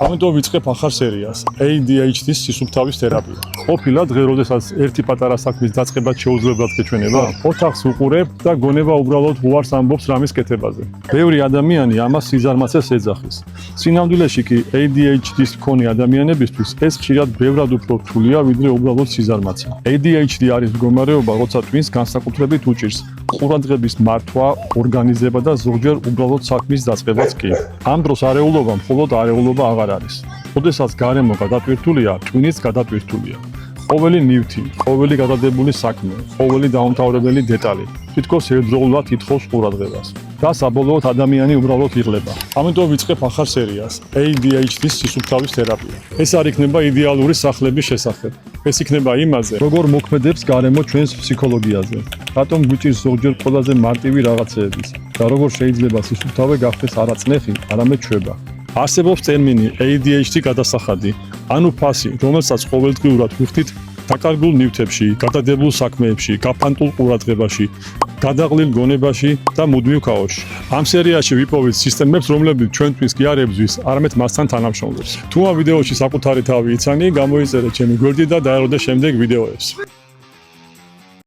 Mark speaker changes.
Speaker 1: ამიტომ ვიწყებ ახალ სერიას ADHD-ის სისუფთავის თერაპია. ყოფილა დღე როდესაც ერთი პატარა საქმის დაწყებაც შეუძლებელად გეჩვენება, ოთახს უყურებ და გონება უბრალოდ უარს ამბობს რამის კეთებაზე. ბევრი ადამიანი ამას სიზარმაცეს ეძახის. სინამდვილეში კი ADHD-ის მქონე ადამიანებისთვის ეს ხშირად ბევრად უფრო რთულია, ვიდრე უბრალოდ სიზარმაცე. ADHD არის მდგომარეობა, როცა twins განსაკუთრებით უჭირს ყურადღების მართვა, ორგანიზება და ზოგჯერ უბრალოდ საქმის დაწყებაც კი. ამ დროს არეულობა მხოლოდ არეულობა აღარ არის. როდესაც გარემო გადატვირთულია, twins გადატვირთულია. ყოველი ნივთი, ყოველი გადადებული საქმე, ყოველი დაუმთავრებელი დეტალი თითქოს ერთდროულად ითხოვს ყურადღებას. და საბოლოოდ ადამიანი უბრალოდ იღლება. ამიტომ ვიწყებ ახალ სერიას ADHD-ის სისუფთავის თერაპია. ეს არ იქნება იდეალური სახლების შესახებ. ეს იქნება იმაზე, როგორ მოქმედებს გარემო ჩვენს ფსიქოლოგიაზე. რატომ გვიჭირს ზოგჯერ ყველაზე მარტივი რაღაცეების და როგორ შეიძლება სისუფთავე გახდეს არა წნეხი, არამედ ჩვება. არსებობს ტერმინი ADHD გადასახადი, ანუ ფასი, რომელსაც ყოველდღიურად ვიხდით დაკარგულ ნივთებში, გადადებულ საქმეებში, გაფანტულ ყურადღებაში, გადაღლილ გონებაში და მუდმივ ქაოსში. ამ სერიაში ვიპოვეთ სისტემებს, რომლებიც ჩვენთვის კი არ ებრძვის, არამედ მასთან თანამშრომლობს. თუ ამ ვიდეოში საკუთარი თავი იცანი, გამოიწერე ჩემი გვერდი და დაელოდე შემდეგ ვიდეოებს.